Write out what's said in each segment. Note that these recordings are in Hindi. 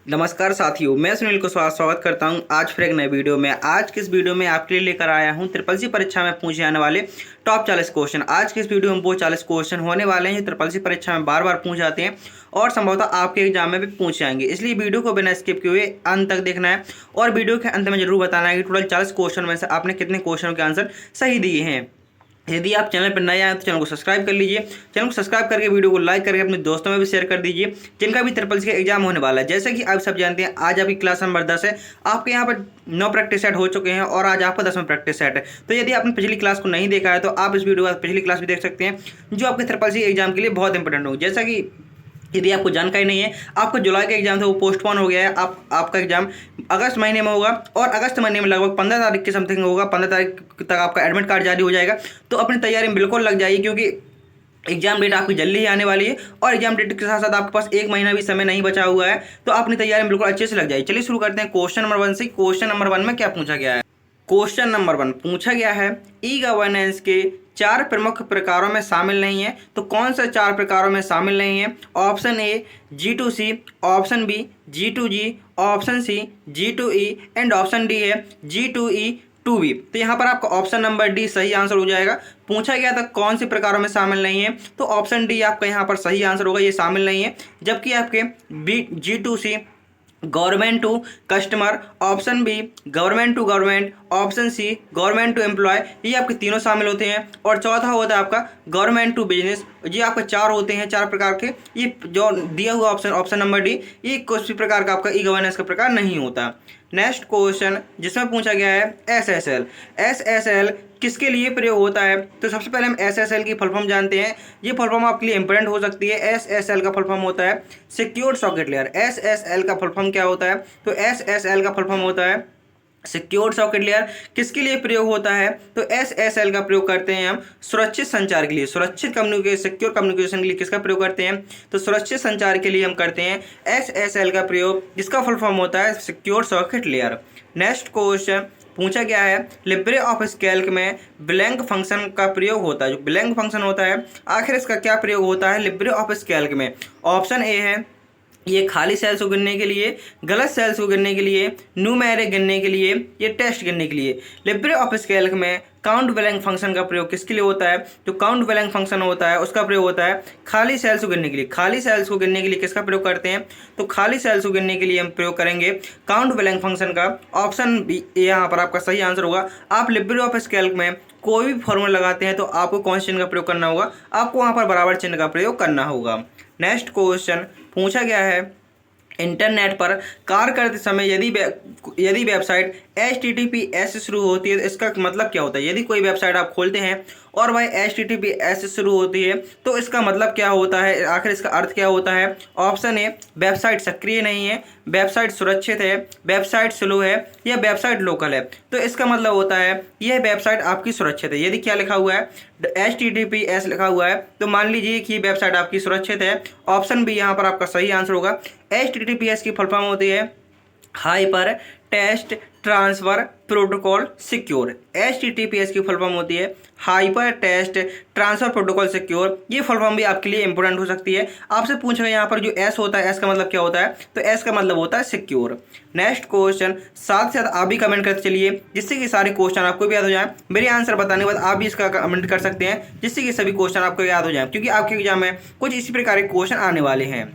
नमस्कार साथियों, मैं सुनील को स्वागत करता हूं आज फिर एक नए वीडियो में। आज की इस वीडियो में आपके लिए लेकर आया हूं ट्रिपल सी परीक्षा में पूछे जाने वाले टॉप 40 क्वेश्चन। आज के इस वीडियो में वो 40 क्वेश्चन होने वाले हैं जो ट्रिपल सी परीक्षा में बार बार पूछ जाते हैं और संभवतः आपके एग्जाम में भी पूछ जाएंगे। इसलिए वीडियो को बिना स्किप किए हुए अंत तक देखना है और वीडियो के अंत में जरूर बताना है कि टोटल 40 क्वेश्चन में से आपने कितने क्वेश्चन के आंसर सही दिए हैं। यदि आप चैनल पर नए आए तो चैनल को सब्सक्राइब कर लीजिए। चैनल को सब्सक्राइब करके वीडियो को लाइक करके अपने दोस्तों में भी शेयर कर दीजिए जिनका भी ट्रिपल सी का एग्जाम होने वाला है। जैसे कि आप सब जानते हैं, आज आपकी क्लास नंबर 10 है। आपके यहाँ पर 9 प्रैक्टिस सेट हो चुके हैं और आज आपका 10वां प्रैक्टिस सेट है। तो यदि आपने पिछली क्लास को नहीं देखा है तो आप इस वीडियो का पिछली क्लास भी देख सकते हैं जो आपके ट्रिपल सी एग्जाम के लिए बहुत इंपॉर्टेंट होगी। जैसा कि यदि आपको जानकारी नहीं है, आपका जुलाई का एग्जाम था वो पोस्टपोन हो गया है। आपका एग्जाम अगस्त महीने में होगा और अगस्त महीने में लगभग 15 तारीख के समथिंग होगा। 15 तारीख तक आपका एडमिट कार्ड जारी हो जाएगा। तो अपनी तैयारी में बिल्कुल लग जाइए क्योंकि एग्जाम डेट आपकी जल्दी ही आने वाली है और एग्जाम डेट के साथ साथ आपके पास 1 महीना भी समय नहीं बचा हुआ है। तो अपनी तैयारी में बिल्कुल अच्छे से लग जाइए। चलिए शुरू करते हैं क्वेश्चन नंबर 1 से। क्वेश्चन नंबर 1 में क्या पूछा गया है? क्वेश्चन नंबर 1 पूछा गया है ई गवर्नेंस के 4 प्रमुख प्रकारों में शामिल नहीं है। तो कौन सा 4 प्रकारों में शामिल नहीं है? Option A G2C, option B G2G, option C G2E and option D है G2E 2B। तो यहाँ पर आपका ऑप्शन नंबर डी सही आंसर हो जाएगा। पूछा गया था कौन से प्रकारों में शामिल नहीं है, तो ऑप्शन डी आपका यहाँ पर सही आंसर होगा, ये शामिल नहीं है। जबकि आपके G2C government to customer, option B government to government, option C government to employ, ये आपके तीनों शामिल होते हैं। और चौथा होता है आपका गवर्नमेंट टू बिजनेस। ये आपके 4 होते हैं, 4 प्रकार के। ये जो दिया हुआ ऑप्शन नंबर डी, ये किसी प्रकार का आपका ई गवर्नेंस का प्रकार नहीं होता। नेक्स्ट क्वेश्चन जिसमें पूछा गया है SSL। SSL किसके लिए प्रयोग होता है? तो सबसे पहले हम SSL की फुल फॉर्म जानते हैं। ये फुल फॉर्म आपके लिए इंपॉर्टेंट हो सकती है। SSL का फुल फॉर्म होता है सिक्योर्ड सॉकेट लेयर। SSL का फुल फॉर्म क्या होता है? तो SSL का फुल फॉर्म होता है सिक्योर्ड सॉकेट लेयर। किसके लिए प्रयोग होता है? तो SSL का प्रयोग करते हैं हम सुरक्षित संचार के लिए, सुरक्षित कम्युनिकेशन, सिक्योर कम्युनिकेशन के लिए किसका प्रयोग करते हैं? तो सुरक्षित संचार के लिए हम करते हैं SSL का प्रयोग, जिसका फुल फॉर्म होता है secure socket layer. Next question पूछा गया है लिब्रे ऑफिस कैल्क में ब्लैंक फंक्शन का प्रयोग होता है। जो ब्लैंक फंक्शन होता है आखिर इसका क्या प्रयोग होता है लिब्रे ऑफिस कैल्क में? ऑप्शन ए है ये खाली सेल्स को गिनने के लिए, गलत सेल्स को गिनने के लिए, न्यूमेरिक गिनने के लिए, ये टेस्ट गिनने के लिए। लिब्रे ऑफिस कैल्क में काउंट ब्लैंक फंक्शन का प्रयोग किसके लिए होता है? जो काउंट ब्लैंक फंक्शन होता है उसका प्रयोग होता है खाली सेल्स को गिनने के लिए। खाली सेल्स को गिनने के लिए किसका प्रयोग करते हैं? तो खाली सेल्स को गिनने के लिए हम प्रयोग करेंगे काउंट ब्लैंक फंक्शन का। ऑप्शन बी यहाँ पर आपका सही आंसर होगा। आप लिब्रे ऑफिस कैल्क में कोई भी फॉर्मूला लगाते हैं तो आपको कौन से चिन्ह का प्रयोग करना होगा? आपको वहाँ पर बराबर चिन्ह का प्रयोग करना होगा। नेक्स्ट क्वेश्चन पूछा गया है इंटरनेट पर कार्य करते समय यदि वेबसाइट HTTPS से शुरू होती है तो इसका मतलब क्या होता है? यदि कोई वेबसाइट आप खोलते हैं और वह HTTPS से शुरू होती है तो इसका मतलब क्या होता है? आखिर इसका अर्थ क्या होता है? ऑप्शन ए वेबसाइट सक्रिय नहीं है, वेबसाइट सुरक्षित है, वेबसाइट स्लो है, या वेबसाइट लोकल है। तो इसका मतलब होता है यह वेबसाइट आपकी सुरक्षित है। यदि क्या लिखा हुआ है HTTPS लिखा हुआ है तो मान लीजिए कि वेबसाइट आपकी सुरक्षित है। ऑप्शन बी यहाँ पर आपका सही आंसर होगा। HTTPS की फुल फॉर्म होती है hyper test transfer protocol secure. HTTPS की फुल फॉर्म होती है hyper test transfer protocol secure. ये फुल फॉर्म भी आपके लिए इंपॉर्टेंट हो सकती है। आपसे पूछा गया यहाँ पर जो S होता है, S का मतलब क्या होता है? तो S का मतलब होता है सिक्योर। नेक्स्ट क्वेश्चन साथ साथ आप भी कमेंट करते चलिए जिससे कि सारे क्वेश्चन आपको भी याद हो जाए। मेरे आंसर बताने के बाद आप भी इसका कमेंट कर सकते हैं जिससे कि सभी क्वेश्चन आपको याद हो जाए, क्योंकि आपके एग्जाम में कुछ इसी प्रकार के क्वेश्चन आने वाले हैं।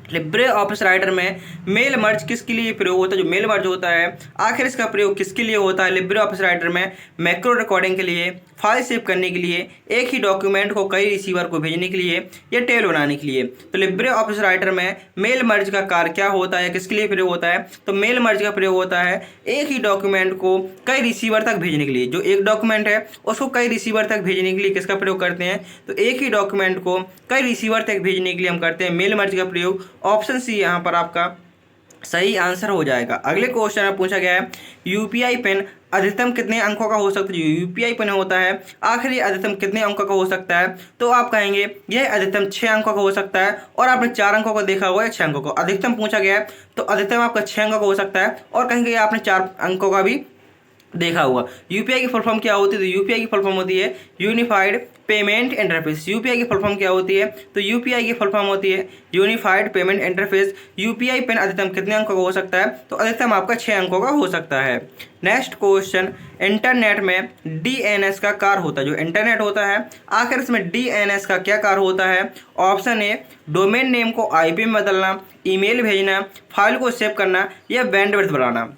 लिब्रे ऑफिस राइटर में मेल मर्ज किसके लिए प्रयोग होता है? जो मेल मर्ज होता है आखिर इसका प्रयोग किसके लिए होता है? लिब्रे ऑफिस राइटर में मैक्रो रिकॉर्डिंग के लिए, फाइल सेव करने के लिए, एक ही डॉक्यूमेंट को कई रिसीवर को भेजने के लिए, या टेल बनाने के लिए। तो लिब्रे ऑफिस राइटर में मेल मर्ज का कार्य क्या होता है, किसके लिए प्रयोग होता है? तो मेल मर्ज का प्रयोग होता है एक ही डॉक्यूमेंट को कई रिसीवर तक भेजने के लिए। जो एक डॉक्यूमेंट है उसको कई रिसीवर तक भेजने के लिए किसका प्रयोग करते हैं? तो एक ही डॉक्यूमेंट को कई रिसीवर तक भेजने के लिए हम करते हैं मेल मर्ज का प्रयोग। ऑप्शन सी यहाँ पर आपका सही आंसर हो जाएगा। अगले क्वेश्चन में पूछा गया है यूपीआई पिन अधिकतम कितने अंकों का हो सकता है? जो यूपीआई पिन होता है आखिर ये अधिकतम कितने अंकों का हो सकता है? तो आप कहेंगे यह अधिकतम 6 अंकों का हो सकता है। और आपने 4 अंकों को देखा हुआ है, 6 अंकों को अधिकतम पूछा गया है तो अधिकतम आपका 6 अंकों का हो सकता है। और कहेंगे आपने 4 अंकों का भी देखा होगा। यूपीआई की फुल फॉर्म क्या होती है? तो यूपीआई की फुल फॉर्म होती है यूनिफाइड पेमेंट इंटरफेस। यूपीआई की फुल फॉर्म क्या होती है? तो यूपीआई की फुल फॉर्म होती है unified payment interface. UPI pin अधिकतम कितने अंकों का हो सकता है? तो अधिकतम आपका 6 अंकों का हो सकता है। नेक्स्ट क्वेश्चन, इंटरनेट में डीएनएस का कार्य होता है। जो इंटरनेट होता है आखिर इसमें डीएनएस का क्या कार्य होता है? ऑप्शन ए डोमेन नेम को आईपी में बदलना, ईमेल भेजना, फाइल को सेव करना या बैंडविड्थ बढ़ाना।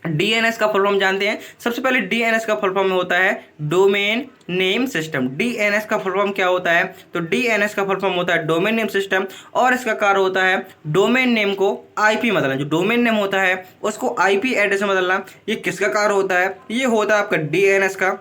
डीएनएस का फुल फॉर्म जानते हैं। सबसे पहले डीएनएस का फुल फॉर्म होता है डोमेन नेम सिस्टम। डीएनएस का फुल फॉर्म क्या होता है? तो डीएनएस का फुल फॉर्म होता है डोमेन नेम सिस्टम और इसका कार्य होता है डोमेन नेम को आईपी में बदलना। जो डोमेन नेम होता है उसको आईपी एड्रेस में बदलना। ये किसका कार्य होता है? ये होता है आपका डीएनएस का।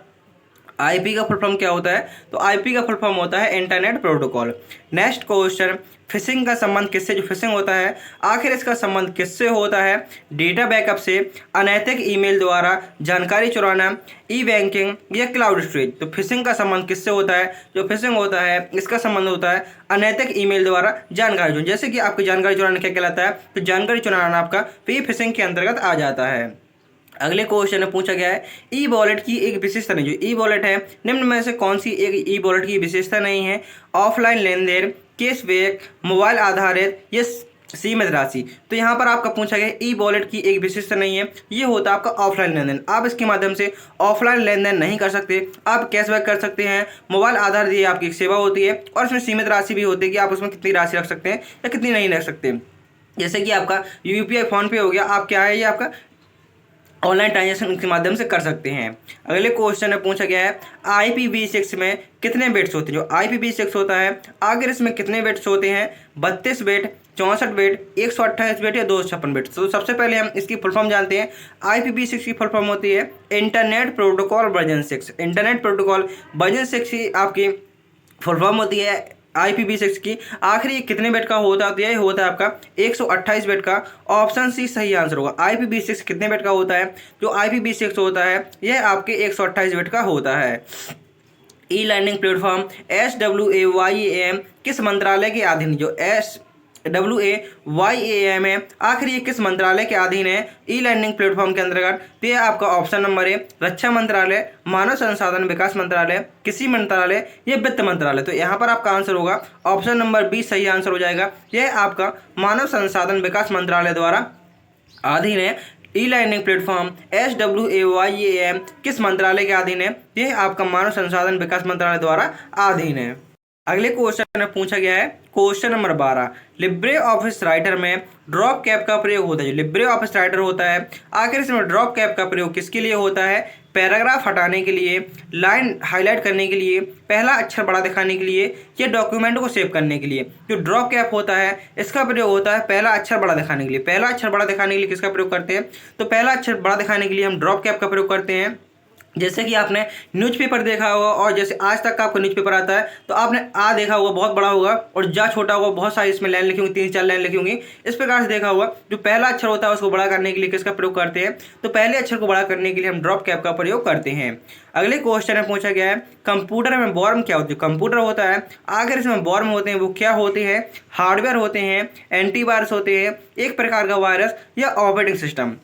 आईपी का फुल फॉर्म क्या होता है? तो आईपी का फुल फॉर्म होता है internet protocol. Next question, fishing का संबंध किससे? जो फिशिंग होता है आखिर इसका संबंध किससे होता है? डेटा बैकअप से, अनैतिक ईमेल द्वारा जानकारी चुराना, ई बैंकिंग या क्लाउड स्टोरेज। तो फिशिंग का संबंध किससे होता है? जो फिशिंग होता है इसका संबंध होता है अनैतिक ईमेल द्वारा जानकारी चुराना। जैसे कि आपकी जानकारी चुराना क्या कहलाता है? तो जानकारी चुराना आपका तो ये फिशिंग के अंतर्गत आ जाता है। अगले क्वेश्चन में पूछा गया है ई वॉलेट की एक विशेषता नहीं। जो ई वॉलेट है निम्न में से कौन सी एक ई वॉलेट की विशेषता नहीं है? ऑफलाइन लेन देन, कैशबैक, मोबाइल आधारित या सीमित राशि। तो यहाँ पर आपका पूछा गया ई वॉलेट की एक विशेषता नहीं है, ये होता है आपका ऑफलाइन लेन देन। आप इसके माध्यम से ऑफलाइन लेन देन नहीं कर सकते, आप कैशबैक कर सकते हैं। मोबाइल आधारित ये आपकी एक सेवा होती है और इसमें सीमित राशि भी होती है कि आप उसमें कितनी राशि रख सकते हैं या कितनी नहीं रख सकते। जैसे कि आपका यूपीआई फोन पे हो गया, आप क्या है ये आपका ऑनलाइन ट्रांजेक्शन के माध्यम से कर सकते हैं। अगले क्वेश्चन में पूछा गया है IPv6 में कितने बिट्स होते हैं? जो IPv6 होता है आखिर इसमें कितने बिट्स होते हैं? 32 बिट, 64 बिट, 128 बिट या 256 बिट। तो सबसे पहले हम इसकी फुल फॉर्म जानते हैं। IPv6 की फुल फॉर्म होती है internet protocol version 6। Internet protocol version 6 की आपकी फुल फॉर्म होती है IPv6 की। आखिर ये कितने बिट का होता है? यही होता है आपका 128 बिट का। ऑप्शन सी सही आंसर होगा। IPv6 कितने बिट का होता है? जो IPv6 होता है यह आपके 128 बिट का होता है। ई लर्निंग प्लेटफॉर्म SWAYAM किस मंत्रालय के अधीन? जो SWAYAM है आखिर ये किस मंत्रालय के अधीन है? ई लर्निंग प्लेटफॉर्म के अंतर्गत। तो ये आपका ऑप्शन नंबर है रक्षा मंत्रालय, मानव संसाधन विकास मंत्रालय, कृषि मंत्रालय या वित्त मंत्रालय। तो यहाँ पर आपका आंसर होगा ऑप्शन नंबर बी सही आंसर हो जाएगा। यह आपका मानव संसाधन विकास मंत्रालय द्वारा अधीन है। ई लर्निंग प्लेटफॉर्म SWAYAM किस मंत्रालय के अधीन है? यह आपका मानव संसाधन विकास मंत्रालय द्वारा अधीन है। अगले क्वेश्चन में पूछा गया है question number 12, Libre office writer में ड्रॉप कैप का प्रयोग होता है। जो लिब्रे ऑफिस राइटर होता है आखिर इसमें ड्रॉप कैप का प्रयोग किसके लिए होता है? पैराग्राफ हटाने के लिए, लाइन हाईलाइट करने के लिए, पहला अक्षर बड़ा दिखाने के लिए या डॉक्यूमेंट को सेव करने के लिए। जो ड्रॉप कैप होता है इसका प्रयोग होता है पहला अक्षर बड़ा दिखाने के लिए। पहला अक्षर बड़ा दिखाने के लिए किसका प्रयोग करते हैं? तो पहला अक्षर बड़ा दिखाने के लिए हम ड्रॉप कैप का प्रयोग करते हैं। जैसे कि आपने न्यूज़पेपर देखा होगा और जैसे आज तक का आपका न्यूज़पेपर आता है तो आपने आ देखा होगा बहुत बड़ा होगा और जा छोटा होगा, बहुत सारी इसमें लाइन लिखी होंगी, 3-4 लाइन लिखी होंगी। इस प्रकार से देखा होगा। जो पहला अक्षर होता है उसको बड़ा करने के लिए किसका प्रयोग करते हैं? तो पहले अक्षर को बड़ा करने के लिए हम ड्रॉप कैप का प्रयोग करते हैं। अगले क्वेश्चन में पूछा गया है कंप्यूटर में वॉर्म क्या होती है? कंप्यूटर होता है आखिर इसमें वॉर्म होते हैं वो क्या होते हैं? हार्डवेयर होते हैं, एंटीवायरस होते हैं, एक प्रकार का वायरस या ऑपरेटिंग सिस्टम।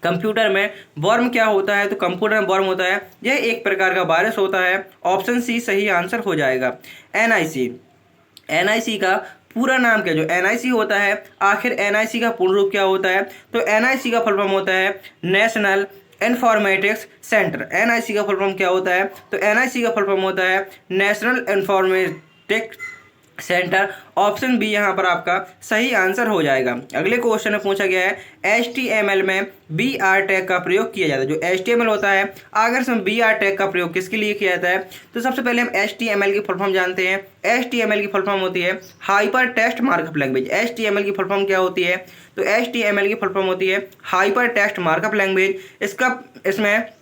कंप्यूटर में वॉर्म क्या होता है? तो कंप्यूटर में वॉर्म होता है यह एक प्रकार का वायरस होता है। ऑप्शन सी सही आंसर हो जाएगा। NIC का पूरा नाम क्या? जो NIC होता है आखिर NIC का पूर्ण रूप क्या होता है? तो NIC का फुल फॉर्म होता है नेशनल इन्फॉर्मेटिक्स सेंटर। NIC का फुल फॉर्म क्या होता है? तो NIC का फुल फॉर्म होता है national informatics centre. Option B यहाँ पर आपका सही आंसर हो जाएगा। अगले क्वेश्चन में पूछा गया है HTML में BR टैग का प्रयोग किया जाता है। जो HTML होता है अगर इसमें BR टैग का प्रयोग किसके लिए किया जाता है? तो सबसे पहले हम HTML की फुल फॉर्म जानते हैं। HTML की फुल फॉर्म होती है hyper text markup language. HTML की फुल फॉर्म क्या होती है? तो HTML की फुल फॉर्म होती है हाइपर टेक्स्ट मार्कअप लैंग्वेज। इसमें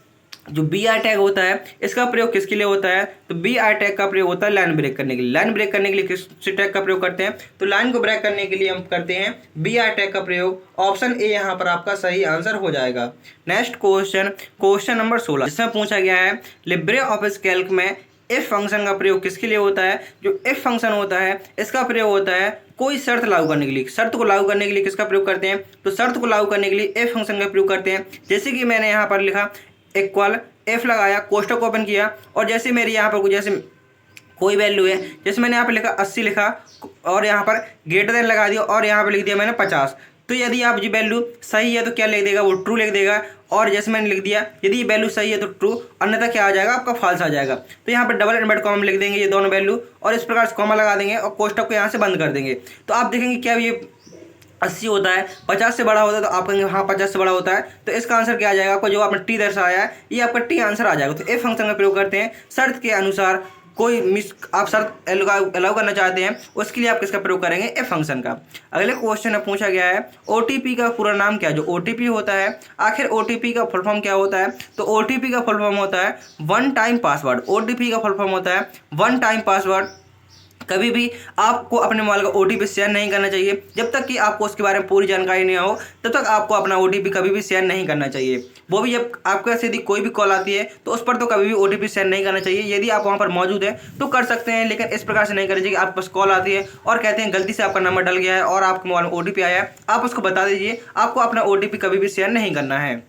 जो BR टैग होता है इसका प्रयोग किसके लिए होता है? तो BR टैग का प्रयोग होता है लाइन ब्रेक करने के लिए। लाइन ब्रेक करने के लिए किस टैग का प्रयोग करते हैं? तो लाइन को ब्रेक करने के लिए हम करते हैं BR टैग का प्रयोग। ऑप्शन ए यहाँ पर आपका सही आंसर हो जाएगा। नेक्स्ट क्वेश्चन नंबर 16 जिसमें पूछा गया है लिब्रे ऑफिस कैल्क में इफ फंक्शन का प्रयोग किसके लिए होता है? जो इफ फंक्शन होता है इसका प्रयोग होता है कोई शर्त लागू करने के लिए। शर्त को लागू करने के लिए किसका प्रयोग करते हैं? तो शर्त को लागू करने के लिए इफ फंक्शन का प्रयोग करते हैं। जैसे कि मैंने यहाँ पर लिखा इक्वल एफ लगाया, कोष्टक ओपन किया और जैसे मेरी यहाँ पर जैसे कोई वैल्यू है, जैसे मैंने यहाँ पर लिखा 80 लिखा और यहाँ पर ग्रेटर देन लगा दिया और यहाँ पर लिख दिया मैंने 50। तो यदि आप ये वैल्यू सही है तो क्या लिख देगा, वो ट्रू लिख देगा। और जैसे मैंने लिख दिया यदि ये वैल्यू सही है तो ट्रू, अन्यथा क्या आ जाएगा, आपका फॉल्स आ जाएगा। तो यहाँ पर डबल इनवर्टेड कॉमा में लिख देंगे ये दोनों वैल्यू और इस प्रकार से कॉमा लगा देंगे और कोष्टक को यहाँ से बंद कर देंगे। तो आप देखेंगे क्या ये 80 होता है, 50 से बड़ा होता है, तो आप कहेंगे हाँ 50 से बड़ा होता है। तो इसका आंसर क्या आ जाएगा, आपको जो आपने टी दर्शाया है ये आपका टी आंसर आ जाएगा। तो एफ फंक्शन का प्रयोग करते हैं शर्त के अनुसार, कोई आप शर्त अलाउ करना चाहते हैं उसके लिए आप किसका प्रयोग करेंगे, एफ फंक्शन का। अगले क्वेश्चन में पूछा गया है ओटीपी का पूरा नाम क्या है। जो ओटीपी होता है, आखिर ओटीपी का फुल फॉर्म क्या होता है, तो ओटीपी का फुल फॉर्म होता है वन टाइम पासवर्ड। ओटीपी का फुल फॉर्म होता है वन टाइम पासवर्ड। कभी भी आपको अपने मोबाइल का ओटीपी शेयर नहीं करना चाहिए, जब तक कि आपको उसके बारे में पूरी जानकारी नहीं हो तब तक आपको अपना ओटीपी कभी भी शेयर नहीं करना चाहिए। वो भी जब आपके पास यदि कोई भी कॉल आती है तो उस पर तो कभी भी ओटीपी शेयर नहीं करना चाहिए। यदि आप वहाँ पर मौजूद हैं तो कर सकते हैं, लेकिन इस प्रकार से नहीं करना चाहिए। आपके पास कॉल आती है और कहते हैं गलती से आपका नंबर डल गया है और आपके मोबाइल में ओटीपी आया है, आप उसको बता दीजिए। आपको अपना ओटीपी कभी भी शेयर नहीं करना है।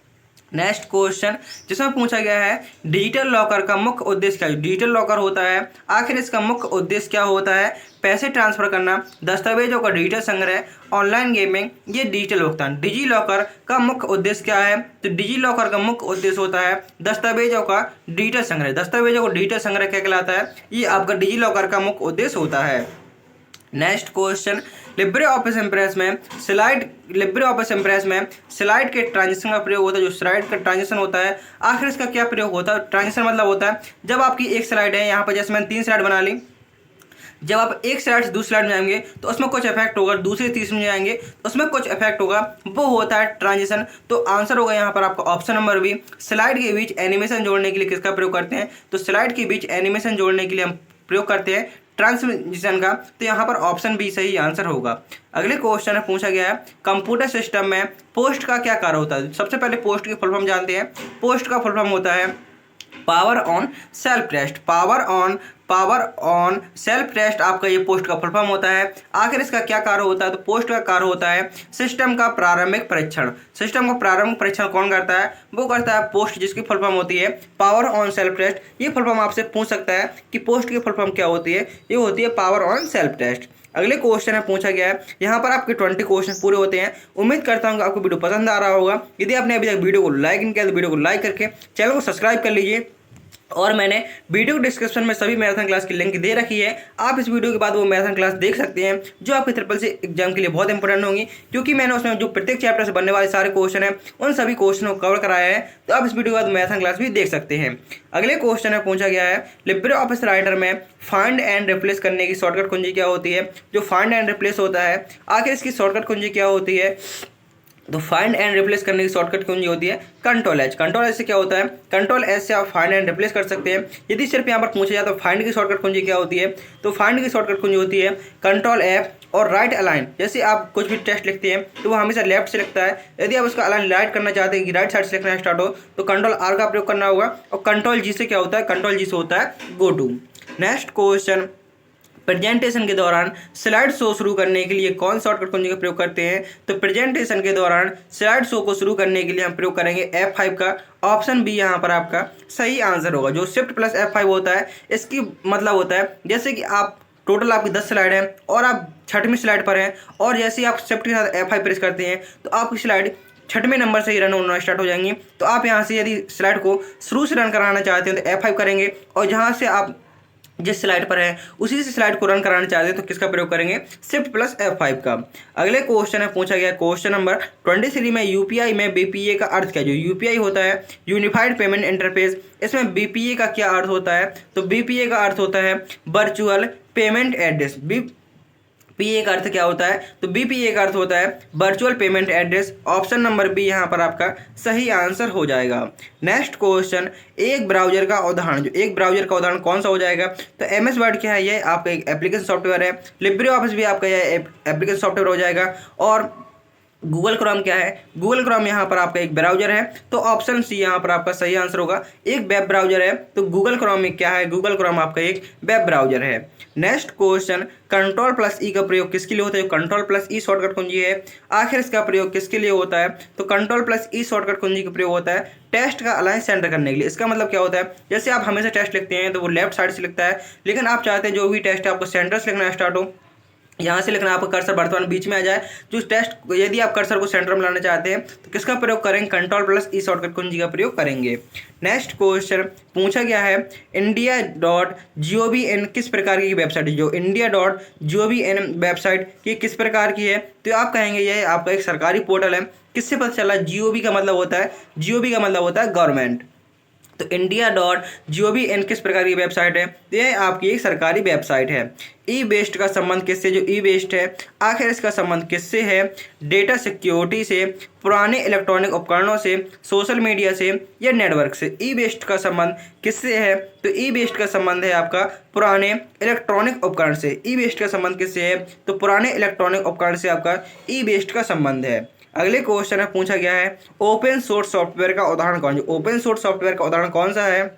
नेक्स्ट क्वेश्चन जिसमें पूछा गया है डिजिटल लॉकर का मुख्य उद्देश्य क्या है। डिजिटल लॉकर होता है, आखिर इसका मुख्य उद्देश्य क्या होता है, पैसे ट्रांसफर करना, दस्तावेजों का डिजिटल संग्रह, ऑनलाइन गेमिंग, ये डिजिटल भुगतान। डिजी लॉकर का मुख्य उद्देश्य क्या है, तो डिजी लॉकर का मुख्य उद्देश्य होता है दस्तावेजों का डिजिटल संग्रह। दस्तावेजों को डिजिटल संग्रह क्या कहलाता है, ये आपका डिजी लॉकर का मुख्य उद्देश्य होता है। Next question Libre office impress में स्लाइड के ट्रांजिशन का प्रयोग होता है। जो स्लाइड का ट्रांजिशन होता है, आखिर इसका क्या प्रयोग होता है। ट्रांजिशन मतलब होता है जब आपकी एक स्लाइड है, यहाँ पर जैसे मैंने 3 स्लाइड बना ली, जब आप एक स्लाइड से दूसरी स्लाइड में जाएंगे तो उसमें कुछ इफेक्ट होगा, दूसरी तीसरी में जाएंगे तो उसमें कुछ इफेक्ट होगा, वो होता है ट्रांजिशन। तो आंसर होगा यहाँ पर आपका ऑप्शन नंबर बी। स्लाइड के बीच एनिमेशन जोड़ने के लिए किसका प्रयोग करते हैं, तो स्लाइड के बीच एनिमेशन जोड़ने के लिए हम प्रयोग करते हैं ट्रांजिशन का। तो यहाँ पर ऑप्शन बी सही आंसर होगा। अगले क्वेश्चन में पूछा गया है कंप्यूटर सिस्टम में पोस्ट का क्या कार्य होता है। सबसे पहले पोस्ट की फुल फॉर्म जानते हैं। पोस्ट का फुल फॉर्म होता है power on self test. Power on self test आपका ये पोस्ट का फुल फॉर्म होता है। आखिर इसका क्या कार्य होता है, तो पोस्ट का कार्य होता है सिस्टम का प्रारंभिक परीक्षण। सिस्टम का प्रारंभिक परीक्षण कौन करता है, वो करता है पोस्ट, जिसकी फुल फॉर्म होती है पावर ऑन सेल्फ टेस्ट। ये फुल फॉर्म आपसे पूछ सकता है कि पोस्ट की फुल फॉर्म क्या होती है, ये होती है पावर ऑन सेल्फ टेस्ट। अगले क्वेश्चन में पूछा गया है, यहाँ पर आपके 20 क्वेश्चन पूरे होते हैं। उम्मीद करता हूँ कि आपको वीडियो पसंद आ रहा होगा। यदि आपने अभी तक वीडियो को लाइक नहीं किया तो वीडियो को लाइक करके चैनल को सब्सक्राइब कर लीजिए। और मैंने वीडियो डिस्क्रिप्शन में सभी मैराथन क्लास की लिंक दे रखी है, आप इस वीडियो के बाद वो मैराथन क्लास देख सकते हैं, जो आपके ट्रिपल सी एग्जाम के लिए बहुत इंपॉर्टेंट होंगी, क्योंकि मैंने उसमें जो प्रत्येक चैप्टर से बनने वाले सारे क्वेश्चन हैं उन सभी क्वेश्चनों को कवर कराया है। तो आप इस वीडियो के बाद मैराथन क्लास भी देख सकते हैं। अगले क्वेश्चन में पूछा गया है लिब्रे ऑफिस राइटर में फाइंड एंड रिप्लेस करने की शॉर्टकट कुंजी क्या होती है। जो फाइंड एंड रिप्लेस होता है, आखिर इसकी शॉर्टकट कुंजी क्या होती है, तो फाइंड एंड रिप्लेस करने की शॉर्टकट कुंजी होती है कंट्रोल एच। कंट्रोल एच से क्या होता है, कंट्रोल एच से आप फाइंड एंड रिप्लेस कर सकते हैं। यदि सिर्फ यहाँ पर पूछा जाए तो फाइंड की शॉर्टकट कुंजी क्या होती है, तो फाइंड की शॉर्टकट कुंजी होती है कंट्रोल एफ और राइट अलाइन। जैसे आप कुछ भी टेक्स्ट लिखते हैं तो वो हमेशा लेफ्ट से लिखता है, यदि आप उसका अलाइन राइट करना चाहते हैं कि राइट साइड से लिखना स्टार्ट हो तो कंट्रोल आर का प्रयोग करना होगा। और कंट्रोल जी से क्या होता है, कंट्रोल जी से होता है go to. Next question presentation के दौरान स्लाइड शो शुरू करने के लिए कौन शॉर्टकट कुंजी का प्रयोग करते हैं, तो प्रेजेंटेशन के दौरान स्लाइड शो को शुरू करने के लिए हम प्रयोग करेंगे F5 का। ऑप्शन बी यहाँ पर आपका सही आंसर होगा। जो शिफ्ट प्लस F5 होता है, इसकी मतलब होता है जैसे कि आप टोटल आपकी 10 स्लाइड हैं और आप 6वीं स्लाइड पर हैं, और जैसे ही आप शिफ्ट के साथ F5 प्रेस करते हैं तो आपकी स्लाइड 6वें नंबर से ही रन होना स्टार्ट हो जाएंगी। तो आप यहाँ से यदि स्लाइड को शुरू से रन कराना चाहते हैं तो F5 करेंगे, और जहाँ से आप जिस स्लाइड पर है उसी से स्लाइड को रन कराना चाहते हैं तो किसका प्रयोग करेंगे, शिफ्ट प्लस F5 का। अगले क्वेश्चन में पूछा गया क्वेश्चन नंबर 23 में यूपीआई में बीपीए का अर्थ क्या है। जो यूपीआई होता है यूनिफाइड पेमेंट इंटरफेस, इसमें बीपीए का क्या अर्थ होता है, तो बीपीए का अर्थ होता है वर्चुअल पेमेंट एड्रेस। बीपीए का अर्थ क्या होता है, तो बीपीए का अर्थ होता है virtual payment address. Option number B यहाँ पर आपका सही आंसर हो जाएगा। नेक्स्ट क्वेश्चन एक ब्राउजर का उदाहरण। जो एक ब्राउजर का उदाहरण कौन सा हो जाएगा, तो एमएस वर्ड क्या है, ये आपका एक एप्लीकेशन सॉफ्टवेयर है। लिब्रे ऑफिस भी आपका यह एप्लीकेशन सॉफ्टवेयर हो जाएगा। और गूगल क्रोम क्या है? गूगल क्रोम यहाँ पर आपका एक ब्राउजर है, तो ऑप्शन सी यहाँ पर आपका सही आंसर होगा। एक वेब ब्राउजर है, तो गूगल क्रोम में क्या है? गूगल क्रोम आपका एक वेब ब्राउजर है। नेक्स्ट क्वेश्चन, कंट्रोल प्लस ई का प्रयोग किसके लिए होता है? कंट्रोल प्लस ई शॉर्टकट कुंजी है, आखिर इसका प्रयोग किसके लिए होता है? तो कंट्रोल प्लस ई शॉर्टकट कुंजी का प्रयोग होता है टेस्ट का अलाइन सेंटर करने के लिए। इसका मतलब क्या होता है? जैसे आप हमेशा टेस्ट लिखते हैं तो वो लेफ्ट साइड से लिखता है, लेकिन आप चाहते हैं जो भी टेस्ट है आपको सेंटर से लिखना स्टार्ट हो, यहाँ से लिखना, आपका कर्सर वर्तमान बीच में आ जाए। जो टेस्ट, यदि आप कर्सर को सेंटर में लाना चाहते हैं तो किसका प्रयोग करेंगे? कंट्रोल प्लस ई शॉर्टकट कुंजी का प्रयोग करेंगे। नेक्स्ट क्वेश्चन पूछा गया है, India.gov.in किस प्रकार की वेबसाइट है? जो India.gov.in वेबसाइट ये किस प्रकार की है? तो आप कहेंगे यह आपका एक सरकारी पोर्टल है। किससे पता चला? GOV का मतलब होता है, GOV का मतलब होता है गवर्नमेंट। तो India.gov.in किस प्रकार की वेबसाइट है? यह आपकी एक सरकारी वेबसाइट है। ई वेस्ट का संबंध किससे? जो ई वेस्ट है आखिर इसका संबंध किससे है? डेटा सिक्योरिटी से, पुराने इलेक्ट्रॉनिक उपकरणों से, सोशल मीडिया से या नेटवर्क से? ई वेस्ट का संबंध किससे है? तो ई वेस्ट का संबंध है आपका पुराने इलेक्ट्रॉनिक उपकरण से। ई वेस्ट का संबंध किससे है? तो पुराने इलेक्ट्रॉनिक उपकरण से आपका ई वेस्ट का संबंध है। अगले क्वेश्चन में पूछा गया है, ओपन सोर्स सॉफ्टवेयर का उदाहरण कौन? जो ओपन सोर्स सॉफ्टवेयर का उदाहरण कौन सा है?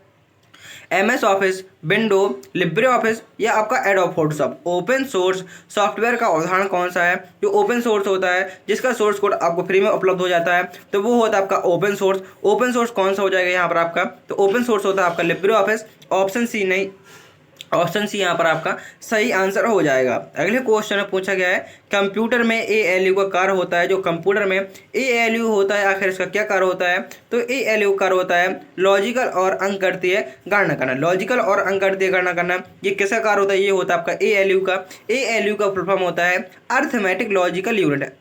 MS office, window, Libre office या आपका adobe Photoshop? Open source software का उदाहरण कौन सा है? जो ओपन सोर्स होता है, जिसका सोर्स कोड आपको फ्री में उपलब्ध हो जाता है, तो वो होता है आपका ओपन सोर्स। ओपन सोर्स कौन सा हो जाएगा यहाँ पर आपका? तो ओपन सोर्स होता है आपका लिब्रे ऑफिस। ऑप्शन सी नहीं, ऑप्शन सी यहाँ पर आपका सही आंसर हो जाएगा। अगले क्वेश्चन में पूछा गया है, कंप्यूटर में ALU का कार्य होता है। जो कंप्यूटर में ALU होता है आखिर इसका क्या कार्य होता है? तो ALU कार्य होता है लॉजिकल और अंकगणितीय गणना करना। लॉजिकल और अंकगणितीय गणना करना ये किसका कार्य होता है? ये होता है आपका ALU का। ALU का फुल फॉर्म होता है arithmetic logical unit.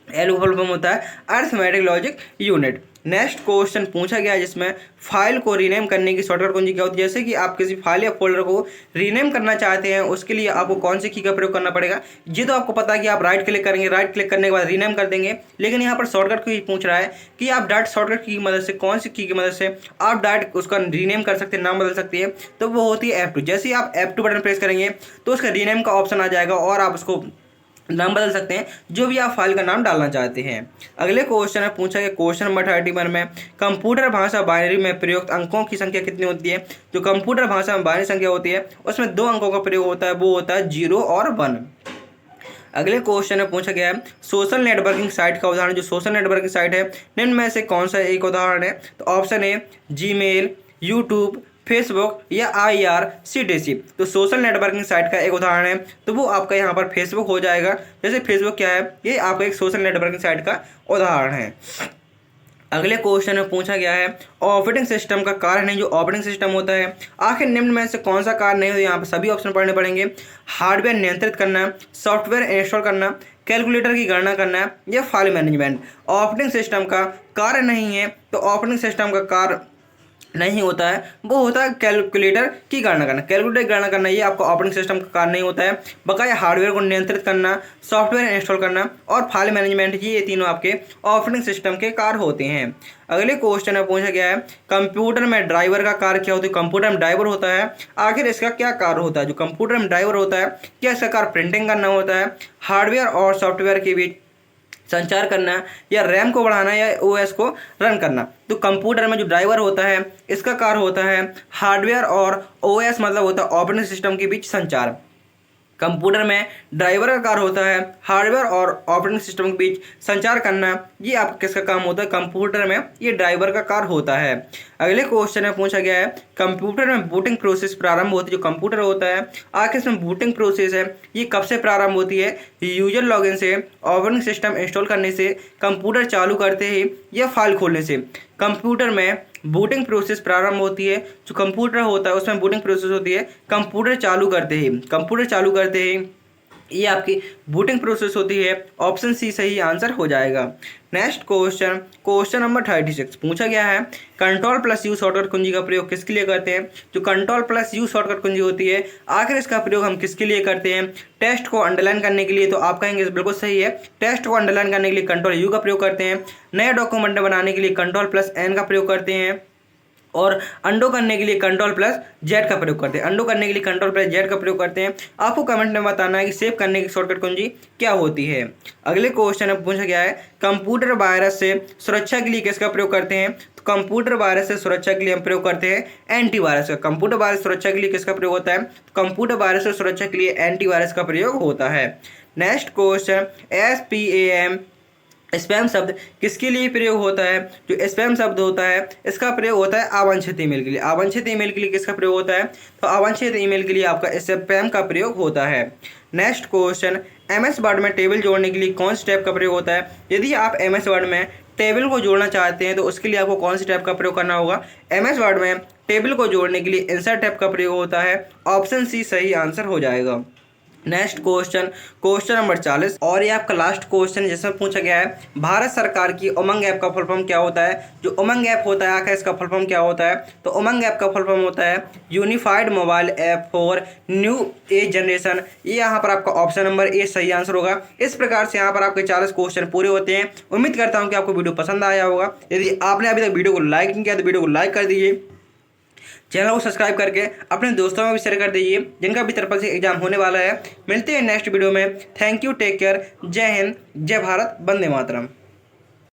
ALU full form होता है arithmetic logic unit. Next question पूछा गया जिसमें फाइल को रीनेम करने की शॉर्टकट कुंजी क्या होती है? जैसे कि आप किसी फाइल या फोल्डर को रीनेम करना चाहते हैं, उसके लिए आपको कौन सी की का प्रयोग करना पड़ेगा? ये तो आपको पता है कि आप राइट क्लिक करेंगे, राइट क्लिक करने के बाद रीनेम कर देंगे, लेकिन यहाँ पर शॉर्टकट की पूछ रहा है कि आप डायरेक्ट शॉर्टकट की मदद से, कौन सी की मदद से आप डायरेक्ट उसका रीनेम कर सकते हैं, नाम बदल सकते हैं। तो वो होती है F2। जैसे ही आप F2 बटन प्रेस करेंगे तो उसका रीनेम का ऑप्शन आ जाएगा और आप उसको नाम बदल सकते हैं, जो भी आप फाइल का नाम डालना चाहते हैं। अगले क्वेश्चन में पूछा गया, क्वेश्चन नंबर 31 में, कंप्यूटर भाषा बाइनरी में प्रयुक्त अंकों की संख्या कितनी होती है? जो कंप्यूटर भाषा में बाइनरी संख्या होती है उसमें 2 अंकों का प्रयोग होता है, वो होता है 0 और 1। अगले क्वेश्चन में पूछा गया है, सोशल नेटवर्किंग साइट का उदाहरण। जो सोशल नेटवर्किंग साइट है निम्न में से कौन सा एक उदाहरण है? तो option A Gmail, YouTube, Facebook या IRCTC। तो सोशल नेटवर्किंग साइट का एक उदाहरण है, तो वो आपका यहाँ पर फेसबुक हो जाएगा। जैसे फेसबुक क्या है? ये आपका एक सोशल नेटवर्किंग साइट का उदाहरण है। अगले क्वेश्चन में पूछा गया है, ऑपरेटिंग सिस्टम का कार्य नहीं। जो ऑपरेटिंग सिस्टम होता है आखिर निम्न में से कौन सा कार्य नहीं? तो यहाँ पर सभी ऑप्शन पढ़ने पड़ेंगे। हार्डवेयर नियंत्रित करना, सॉफ्टवेयर इंस्टॉल करना, कैलकुलेटर की गणना करना या फाइल मैनेजमेंट। ऑपरेटिंग सिस्टम का कार्य नहीं है, तो ऑपरेटिंग सिस्टम का कार्य नहीं होता है, वो होता है कैलकुलेटर की गणना करना। कैलकुलेटर की गणना करना ये आपका ऑपरेटिंग सिस्टम का कार्य नहीं होता है। बकाया हार्डवेयर को नियंत्रित करना, सॉफ्टवेयर इंस्टॉल करना और फाइल मैनेजमेंट, ये तीनों आपके ऑपरेटिंग सिस्टम के कार्य होते हैं। अगले क्वेश्चन में पूछा गया है, कंप्यूटर में ड्राइवर का कार्य क्या होता है? कंप्यूटर में ड्राइवर होता है, आखिर इसका क्या कार्य होता है? जो कंप्यूटर में ड्राइवर होता है, क्या इसका कार्य प्रिंटिंग करना होता है, हार्डवेयर और सॉफ्टवेयर के बीच संचार करना या रैम को बढ़ाना या OS को रन करना? तो कंप्यूटर में जो ड्राइवर होता है इसका कार्य होता है हार्डवेयर और OS मतलब होता है ऑपरेटिंग सिस्टम के बीच संचार। कंप्यूटर में ड्राइवर का कार्य होता है हार्डवेयर और ऑपरेटिंग सिस्टम के बीच संचार करना। ये आपका किसका काम होता है? कंप्यूटर में ये ड्राइवर का कार्य होता है। अगले क्वेश्चन में पूछा गया है, कंप्यूटर में बूटिंग प्रोसेस प्रारंभ होती है। जो कंप्यूटर होता है आखिर इसमें बूटिंग प्रोसेस है ये कब से प्रारंभ होती है? यूजर लॉगिन से, ऑपरेटिंग सिस्टम इंस्टॉल करने से, कंप्यूटर चालू करते ही या फाइल खोलने से? कंप्यूटर में बूटिंग प्रोसेस प्रारंभ होती है, जो कंप्यूटर होता है उसमें बूटिंग प्रोसेस होती है कंप्यूटर चालू करते ही। कंप्यूटर चालू करते ही ये आपकी बूटिंग प्रोसेस होती है। ऑप्शन सी सही आंसर हो जाएगा। नेक्स्ट क्वेश्चन, क्वेश्चन नंबर 36 पूछा गया है, कंट्रोल प्लस यू शॉर्टकट कुंजी का प्रयोग किसके लिए करते हैं? जो कंट्रोल प्लस यू शॉर्टकट कुंजी होती है आखिर इसका प्रयोग हम किसके लिए करते हैं? टेक्स्ट को अंडरलाइन करने के लिए। तो आप कहेंगे बिल्कुल सही है, टेक्स्ट को अंडरलाइन करने के लिए कंट्रोल यू का प्रयोग करते हैं। नया डॉक्यूमेंट बनाने के लिए कंट्रोल प्लस एन का प्रयोग करते हैं। और अंडो करने के लिए Ctrl+Z का प्रयोग करते हैं। अंडो करने के लिए Ctrl+Z का प्रयोग करते हैं। आपको कमेंट में बताना है कि सेव करने की शॉर्टकट कुंजी क्या होती है। अगले क्वेश्चन में पूछा गया है कंप्यूटर वायरस से सुरक्षा के लिए किसका प्रयोग करते हैं। तो कंप्यूटर वायरस से सुरक्षा के लिए हम प्रयोग करते हैं एंटीवायरस का। कंप्यूटर वायरस सुरक्षा के लिए किसका प्रयोग होता है। तो कंप्यूटर वायरस से सुरक्षा के लिए एंटीवायरस का प्रयोग होता है। नेक्स्ट क्वेश्चन SPAM स्पैम शब्द किसके लिए प्रयोग होता है। जो स्पैम शब्द होता है इसका प्रयोग होता है अवांछित ईमेल के लिए। अवांछित ईमेल के लिए किसका प्रयोग होता है। तो अवांछित ईमेल के लिए आपका स्पैम का प्रयोग होता है। नेक्स्ट क्वेश्चन MS वर्ड में टेबल जोड़ने के लिए कौन सी टैब का प्रयोग होता है। यदि आप MS वर्ड में टेबल को जोड़ना चाहते हैं तो उसके लिए आपको कौन सी टैब का प्रयोग करना होगा। MS वर्ड में टेबल को जोड़ने के लिए इंसर्ट टैब का प्रयोग होता है। ऑप्शन सी सही आंसर हो जाएगा। नेक्स्ट क्वेश्चन नंबर 40 और ये आपका लास्ट क्वेश्चन जिसमें पूछा गया है भारत सरकार की उमंग ऐप का फुल फॉर्म क्या होता है। जो उमंग ऐप होता है आखिर इसका फुल फॉर्म क्या होता है। तो उमंग ऐप का फुल फॉर्म होता है unified mobile app for new age generation. ये यहाँ पर आपका ऑप्शन नंबर ए सही आंसर होगा। इस प्रकार से यहाँ पर आपके 40 क्वेश्चन पूरे होते हैं। उम्मीद करता हूँ कि आपको वीडियो पसंद आया होगा। यदि आपने अभी तक वीडियो को लाइक नहीं किया तो वीडियो को लाइक कर दीजिए। चैनल को सब्सक्राइब करके अपने दोस्तों में भी शेयर कर दीजिए जिनका भी ट्रिपल सी एग्जाम होने वाला है। मिलते हैं नेक्स्ट वीडियो में। थैंक यू, टेक केयर, जय हिंद, जय भारत, वंदे मातरम।